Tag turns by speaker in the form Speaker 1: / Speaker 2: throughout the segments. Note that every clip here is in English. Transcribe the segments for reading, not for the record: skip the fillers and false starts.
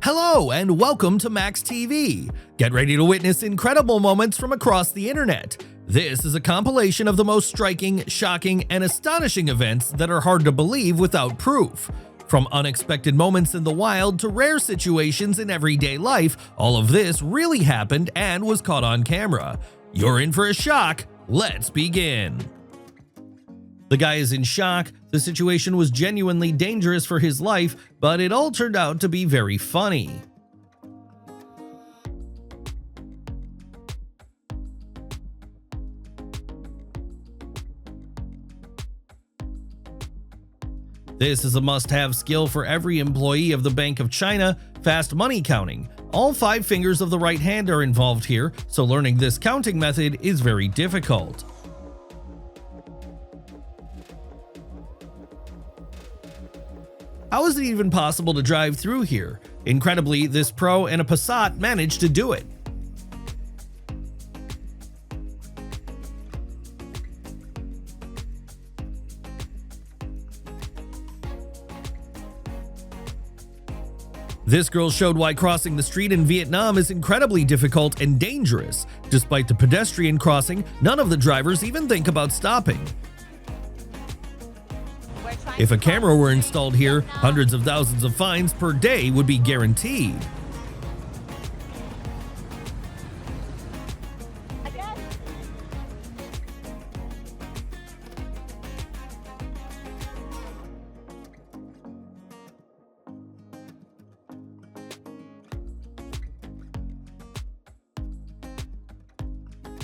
Speaker 1: Hello and welcome to Max TV. Get ready to witness incredible moments from across the internet. This is a compilation of the most striking, shocking, and astonishing events that are hard to believe without proof. From unexpected moments in the wild to rare situations in everyday life, all of this really happened and was caught on camera. You're in for a shock. Let's begin. The guy is in shock. The situation was genuinely dangerous for his life, but it all turned out to be very funny. This is a must-have skill for every employee of the Bank of China, fast money counting. All 5 fingers of the right hand are involved here, so learning this counting method is very difficult. How is it even possible to drive through here? Incredibly, this pro and a Passat managed to do it. This girl showed why crossing the street in Vietnam is incredibly difficult and dangerous. Despite the pedestrian crossing, none of the drivers even think about stopping. If a camera were installed here, hundreds of thousands of fines per day would be guaranteed.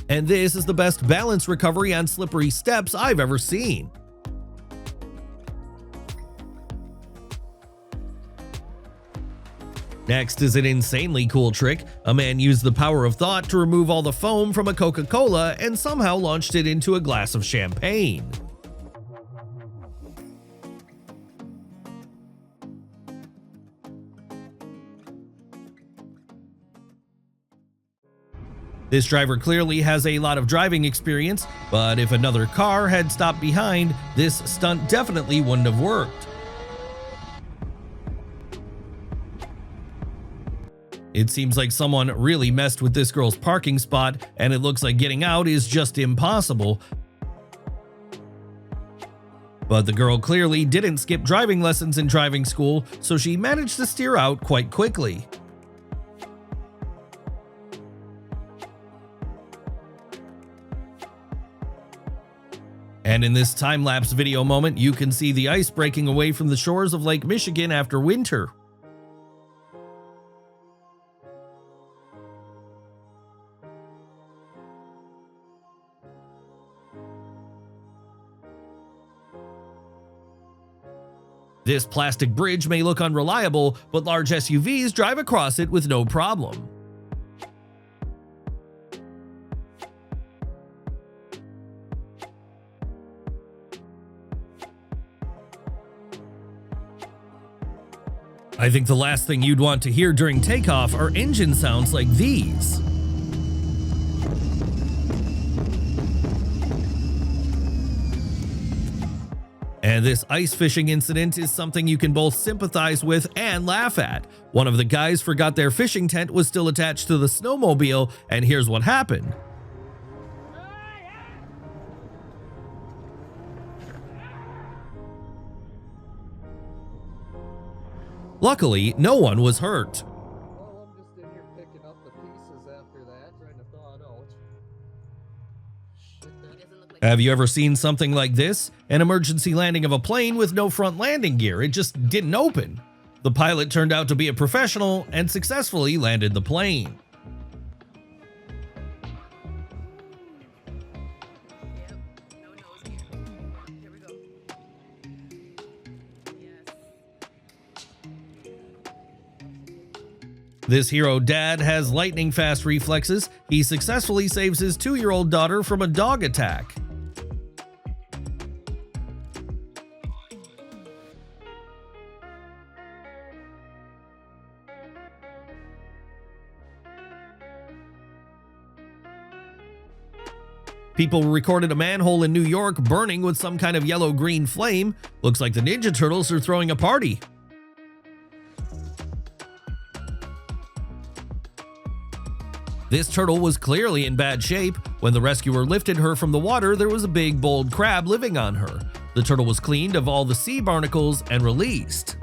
Speaker 1: And this is the best balance recovery on slippery steps I've ever seen. Next is an insanely cool trick. A man used the power of thought to remove all the foam from a Coca-Cola and somehow launched it into a glass of champagne. This driver clearly has a lot of driving experience, but if another car had stopped behind, this stunt definitely wouldn't have worked. It seems like someone really messed with this girl's parking spot, and it looks like getting out is just impossible. But the girl clearly didn't skip driving lessons in driving school, so she managed to steer out quite quickly. And in this time-lapse video moment, you can see the ice breaking away from the shores of Lake Michigan after winter. This plastic bridge may look unreliable, but large SUVs drive across it with no problem. I think the last thing you'd want to hear during takeoff are engine sounds like these. And this ice fishing incident is something you can both sympathize with and laugh at. One of the guys forgot their fishing tent was still attached to the snowmobile, and here's what happened. Luckily, no one was hurt.
Speaker 2: Well, I'm just in here picking up the pieces after that, trying to thaw it out.
Speaker 1: Have you ever seen something like this? An emergency landing of a plane with no front landing gear. It just didn't open. The pilot turned out to be a professional and successfully landed the plane. This hero dad has lightning-fast reflexes. He successfully saves his 2-year-old daughter from a dog attack. People recorded a manhole in New York burning with some kind of yellow-green flame. Looks like the Ninja Turtles are throwing a party. This turtle was clearly in bad shape. When the rescuer lifted her from the water, there was a big, bold crab living on her. The turtle was cleaned of all the sea barnacles and released.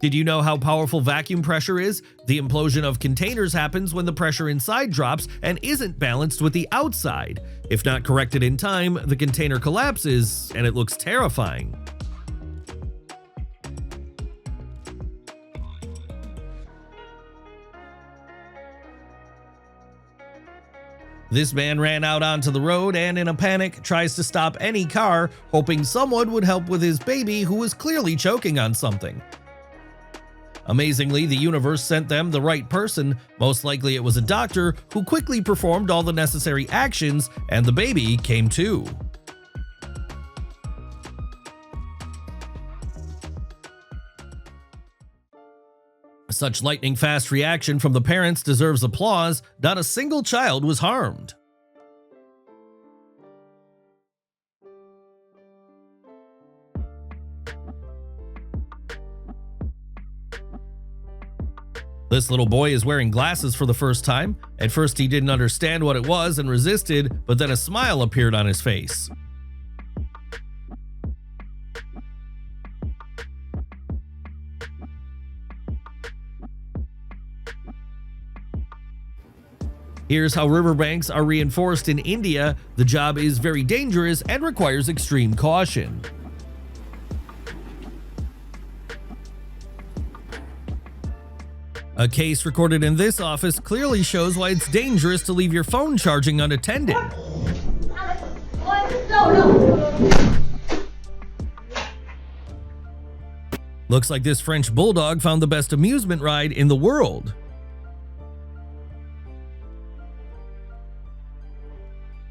Speaker 1: Did you know how powerful vacuum pressure is? The implosion of containers happens when the pressure inside drops and isn't balanced with the outside. If not corrected in time, the container collapses, and it looks terrifying. This man ran out onto the road and, in a panic, tries to stop any car, hoping someone would help with his baby who was clearly choking on something. Amazingly, the universe sent them the right person. Most likely it was a doctor who quickly performed all the necessary actions, and the baby came to. Such lightning-fast reaction from the parents deserves applause. Not a single child was harmed. This little boy is wearing glasses for the first time. At first he didn't understand what it was and resisted, but then a smile appeared on his face. Here's how riverbanks are reinforced in India. The job is very dangerous and requires extreme caution. A case recorded in this office clearly shows why it's dangerous to leave your phone charging unattended. Looks like this French bulldog found the best amusement ride in the world.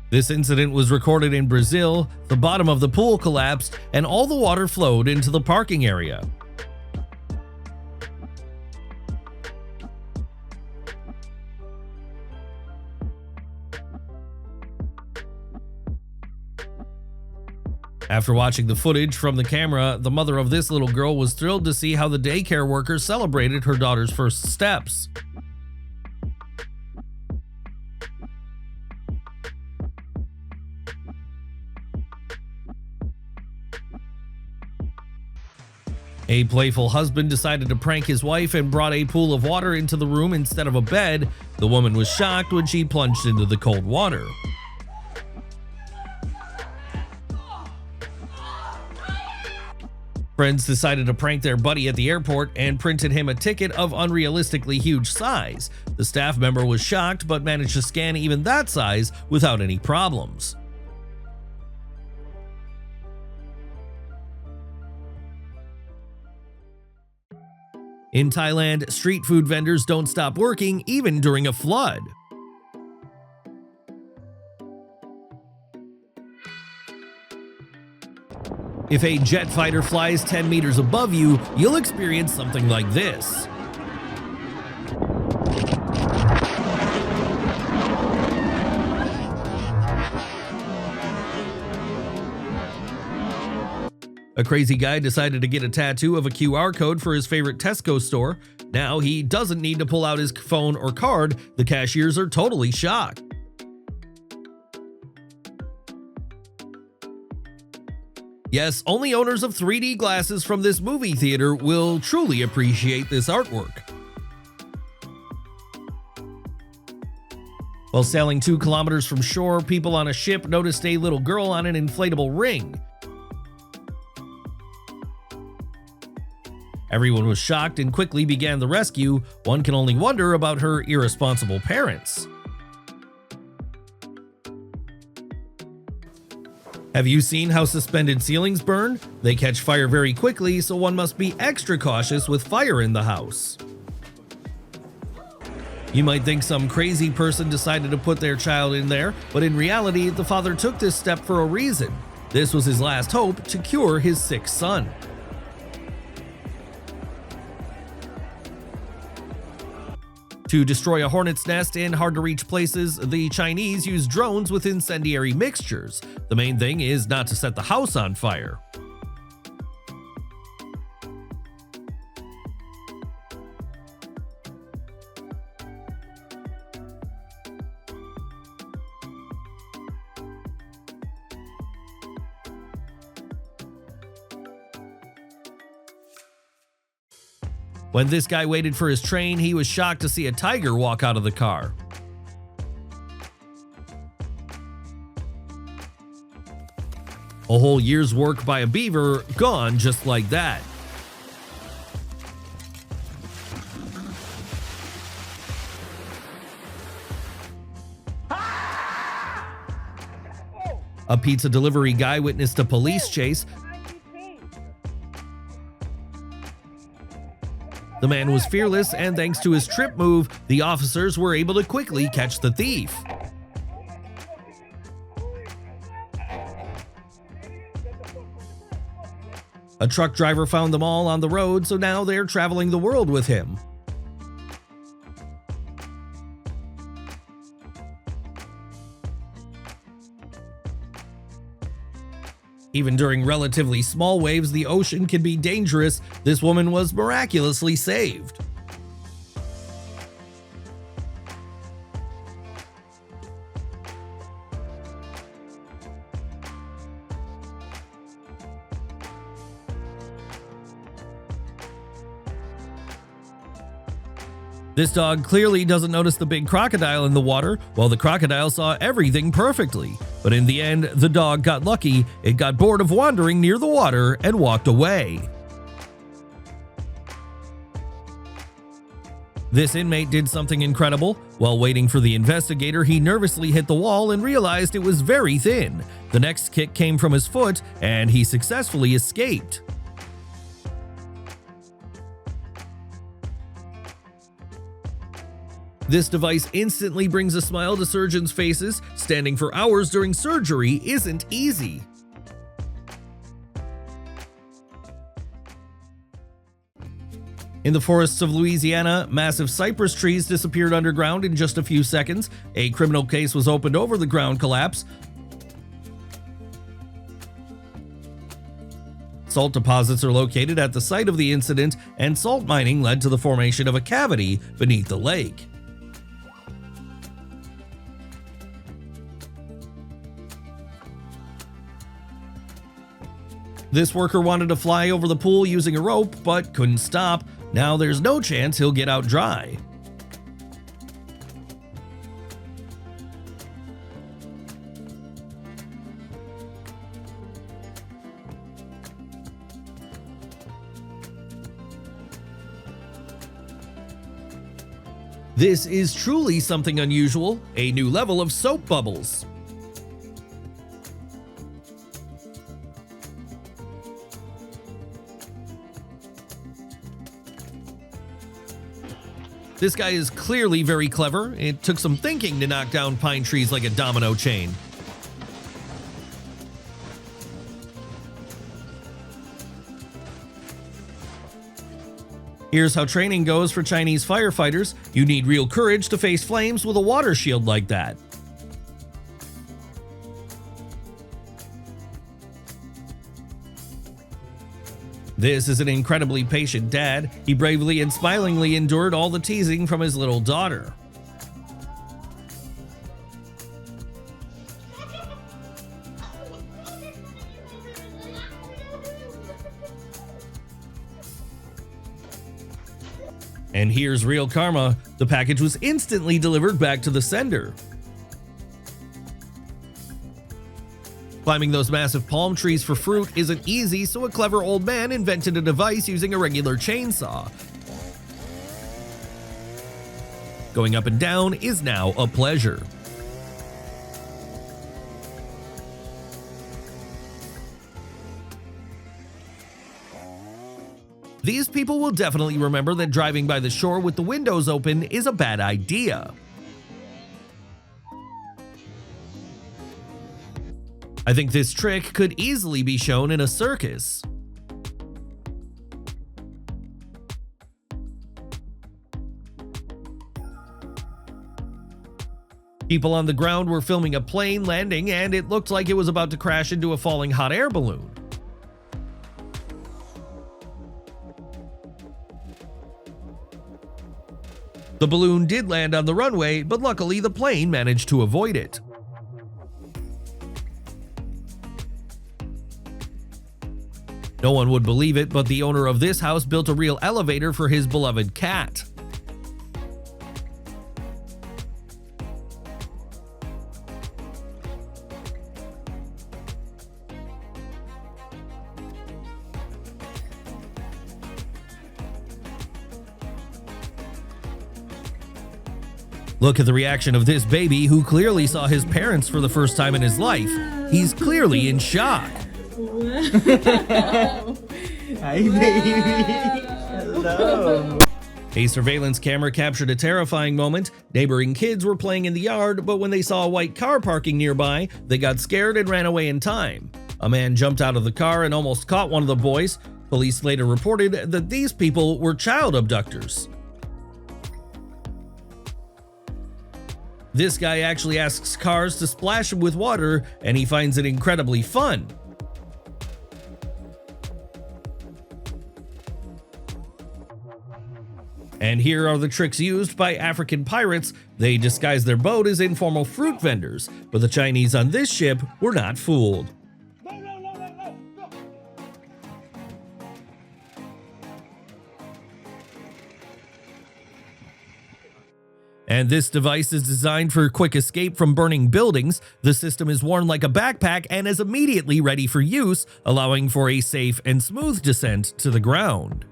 Speaker 1: This incident was recorded in Brazil. The bottom of the pool collapsed and all the water flowed into the parking area. After watching the footage from the camera, the mother of this little girl was thrilled to see how the daycare workers celebrated her daughter's first steps. A playful husband decided to prank his wife and brought a pool of water into the room instead of a bed. The woman was shocked when she plunged into the cold water. Friends decided to prank their buddy at the airport and printed him a ticket of unrealistically huge size. The staff member was shocked but managed to scan even that size without any problems. In Thailand, street food vendors don't stop working even during a flood. If a jet fighter flies 10 meters above you, you'll experience something like this. A crazy guy decided to get a tattoo of a QR code for his favorite Tesco store. Now he doesn't need to pull out his phone or card. The cashiers are totally shocked. Yes, only owners of 3D glasses from this movie theater will truly appreciate this artwork. While sailing 2 kilometers from shore, people on a ship noticed a little girl on an inflatable ring. Everyone was shocked and quickly began the rescue. One can only wonder about her irresponsible parents. Have you seen how suspended ceilings burn? They catch fire very quickly, so one must be extra cautious with fire in the house. You might think some crazy person decided to put their child in there, but in reality, the father took this step for a reason. This was his last hope to cure his sick son. To destroy a hornet's nest in hard-to-reach places, the Chinese use drones with incendiary mixtures. The main thing is not to set the house on fire. When this guy waited for his train, he was shocked to see a tiger walk out of the car. A whole year's work by a beaver gone just like that. A pizza delivery guy witnessed a police chase. The man was fearless, and thanks to his trip move, the officers were able to quickly catch the thief. A truck driver found them all on the road, so now they're traveling the world with him. Even during relatively small waves, the ocean can be dangerous. This woman was miraculously saved. This dog clearly doesn't notice the big crocodile in the water, while the crocodile saw everything perfectly. But in the end, the dog got lucky. It got bored of wandering near the water and walked away. This inmate did something incredible. While waiting for the investigator, he nervously hit the wall and realized it was very thin. The next kick came from his foot, and he successfully escaped. This device instantly brings a smile to surgeons' faces. Standing for hours during surgery isn't easy. In the forests of Louisiana, massive cypress trees disappeared underground in just a few seconds. A criminal case was opened over the ground collapse. Salt deposits are located at the site of the incident, and salt mining led to the formation of a cavity beneath the lake. This worker wanted to fly over the pool using a rope, but couldn't stop. Now there's no chance he'll get out dry. This is truly something unusual, a new level of soap bubbles. This guy is clearly very clever. It took some thinking to knock down pine trees like a domino chain. Here's how training goes for Chinese firefighters. You need real courage to face flames with a water shield like that. This is an incredibly patient dad. He bravely and smilingly endured all the teasing from his little daughter. And here's real karma. The package was instantly delivered back to the sender. Climbing those massive palm trees for fruit isn't easy, so a clever old man invented a device using a regular chainsaw. Going up and down is now a pleasure. These people will definitely remember that driving by the shore with the windows open is a bad idea. I think this trick could easily be shown in a circus. People on the ground were filming a plane landing, and it looked like it was about to crash into a falling hot air balloon. The balloon did land on the runway, but luckily the plane managed to avoid it. No one would believe it, but the owner of this house built a real elevator for his beloved cat. Look at the reaction of this baby who clearly saw his parents for the first time in his life. He's clearly in shock.
Speaker 3: Hi, baby. Hello.
Speaker 1: A surveillance camera captured a terrifying moment. Neighboring kids were playing in the yard, but when they saw a white car parking nearby, they got scared and ran away in time. A man jumped out of the car and almost caught one of the boys. Police later reported that these people were child abductors. This guy actually asks cars to splash him with water, and he finds it incredibly fun. And here are the tricks used by African pirates. They disguised their boat as informal fruit vendors, but the Chinese on this ship were not fooled. And this device is designed for quick escape from burning buildings. The system is worn like a backpack and is immediately ready for use, allowing for a safe and smooth descent to the ground.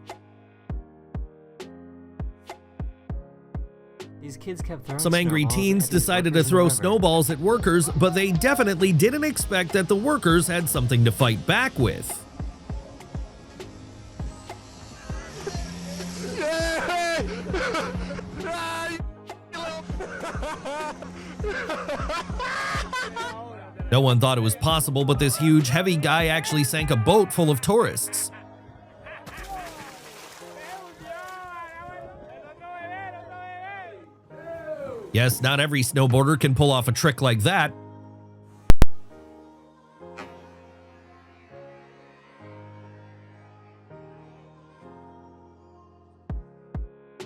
Speaker 3: These kids kept throwing
Speaker 1: Some angry
Speaker 3: snowballs
Speaker 1: teens
Speaker 3: at these
Speaker 1: decided to
Speaker 3: workers in
Speaker 1: throw
Speaker 3: the river.
Speaker 1: snowballs at workers, but they definitely didn't expect that the workers had something to fight back with. No one thought it was possible, but this huge, heavy guy actually sank a boat full of tourists. Yes, not every snowboarder can pull off a trick like that.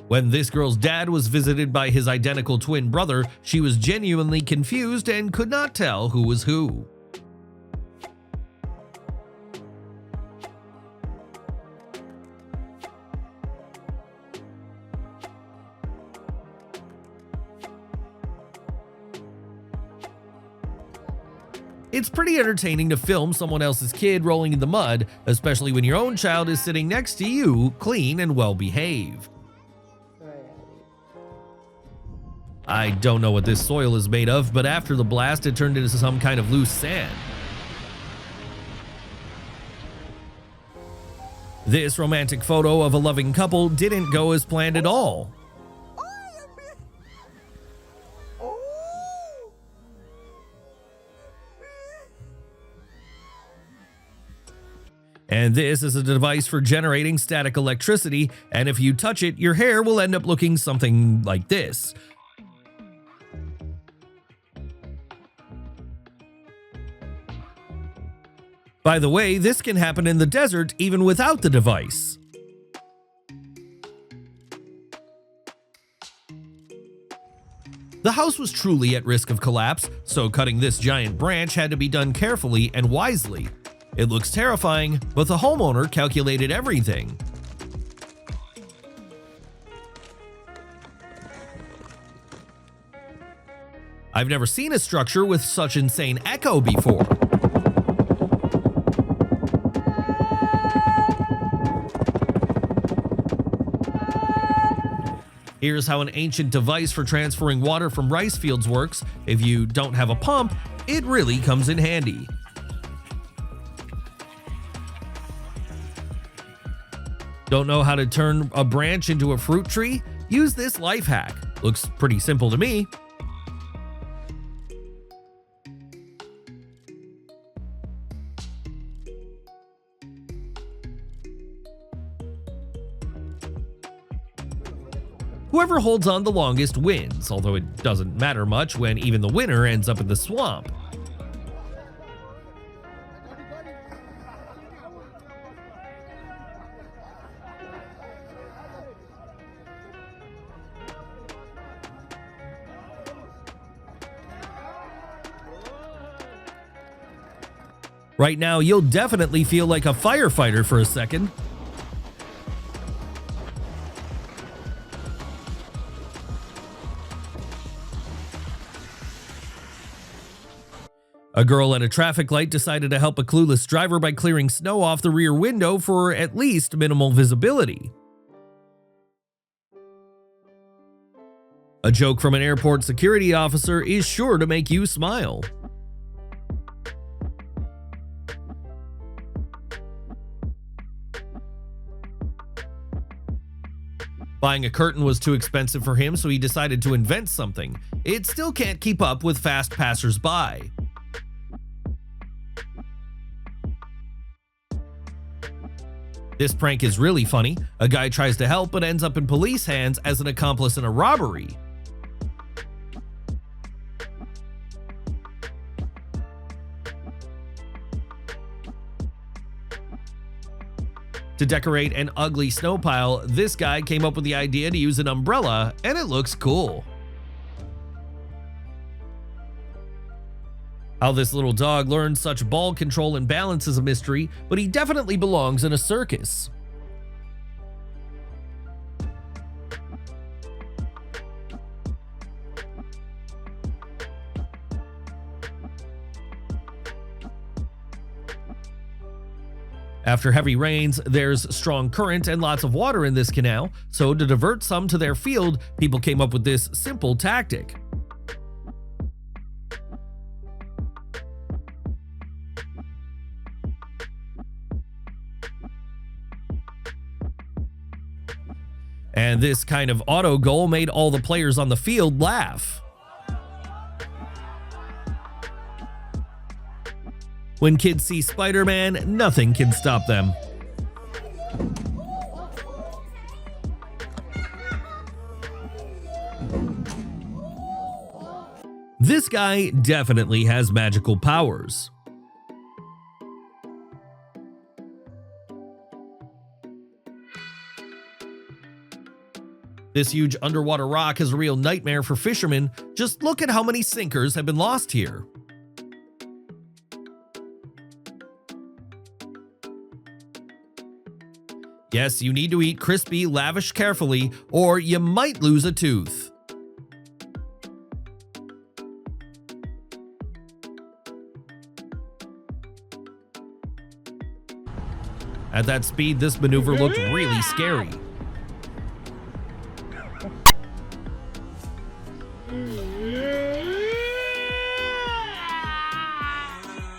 Speaker 1: When this girl's dad was visited by his identical twin brother, she was genuinely confused and could not tell who was who. It's pretty entertaining to film someone else's kid rolling in the mud, especially when your own child is sitting next to you, clean and well behaved. I don't know what this soil is made of, but after the blast it turned into some kind of loose sand. This romantic photo of a loving couple didn't go as planned at all. And this is a device for generating static electricity, and if you touch it, your hair will end up looking something like this. By the way, this can happen in the desert even without the device. The house was truly at risk of collapse, so cutting this giant branch had to be done carefully and wisely. It looks terrifying, but the homeowner calculated everything. I've never seen a structure with such insane echo before. Here's how an ancient device for transferring water from rice fields works. If you don't have a pump, it really comes in handy. Don't know how to turn a branch into a fruit tree? Use this life hack. Looks pretty simple to me. Whoever holds on the longest wins, although it doesn't matter much when even the winner ends up in the swamp. Right now, you'll definitely feel like a firefighter for a second. A girl at a traffic light decided to help a clueless driver by clearing snow off the rear window for at least minimal visibility. A joke from an airport security officer is sure to make you smile. Buying a curtain was too expensive for him, so he decided to invent something. It still can't keep up with fast passers-by. This prank is really funny. A guy tries to help but ends up in police hands as an accomplice in a robbery. To decorate an ugly snow pile, this guy came up with the idea to use an umbrella, and it looks cool. How this little dog learned such ball control and balance is a mystery, but he definitely belongs in a circus. After heavy rains, there's strong current and lots of water in this canal, so to divert some to their field, people came up with this simple tactic. And this kind of auto goal made all the players on the field laugh. When kids see Spider-Man, nothing can stop them. This guy definitely has magical powers. This huge underwater rock is a real nightmare for fishermen. Just look at how many sinkers have been lost here. Yes, you need to eat crispy, lavish carefully, or you might lose a tooth. At that speed, this maneuver looked really scary.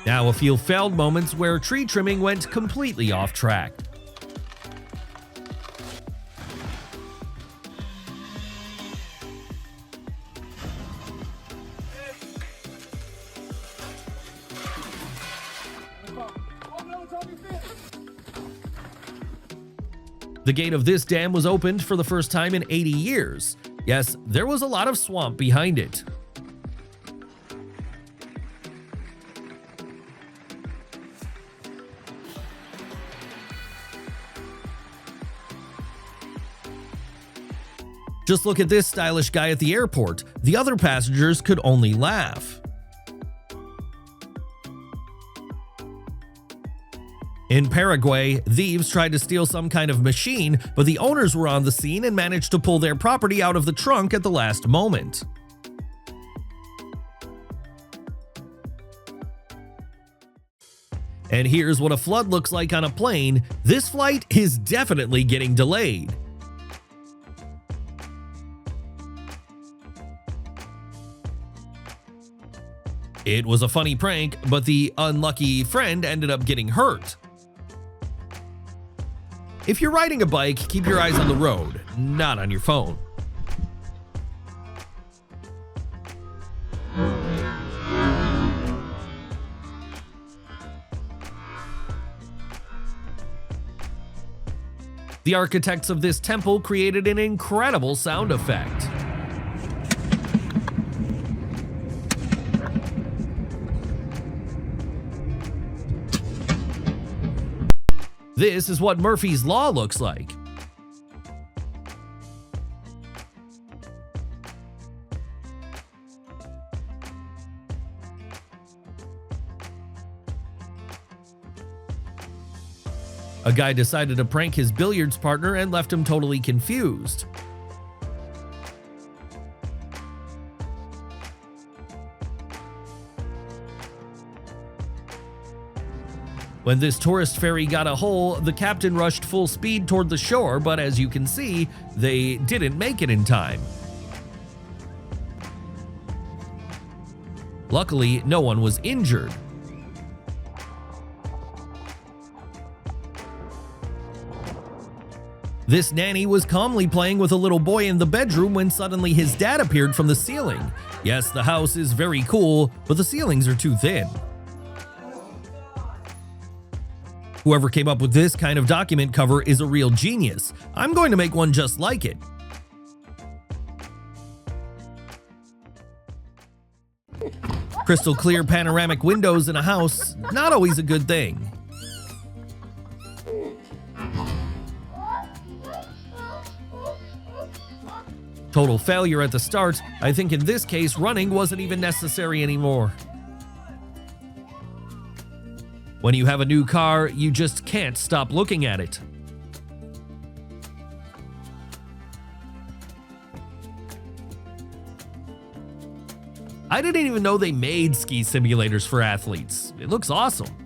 Speaker 1: Now a few failed moments where tree trimming went completely off track. The gate of this dam was opened for the first time in 80 years. Yes, there was a lot of swamp behind it. Just look at this stylish guy at the airport. The other passengers could only laugh. In Paraguay, thieves tried to steal some kind of machine, but the owners were on the scene and managed to pull their property out of the trunk at the last moment. And here's what a flood looks like on a plane. This flight is definitely getting delayed. It was a funny prank, but the unlucky friend ended up getting hurt. If you're riding a bike, keep your eyes on the road, not on your phone. The architects of this temple created an incredible sound effect. This is what Murphy's Law looks like. A guy decided to prank his billiards partner and left him totally confused. When this tourist ferry got a hole, the captain rushed full speed toward the shore, but as you can see, they didn't make it in time. Luckily, no one was injured. This nanny was calmly playing with a little boy in the bedroom when suddenly his dad appeared from the ceiling. Yes, the house is very cool, but the ceilings are too thin. Whoever came up with this kind of document cover is a real genius. I'm going to make one just like it. Crystal clear panoramic windows in a house, not always a good thing. Total failure at the start. I think in this case, running wasn't even necessary anymore. When you have a new car, you just can't stop looking at it. I didn't even know they made ski simulators for athletes. It looks awesome.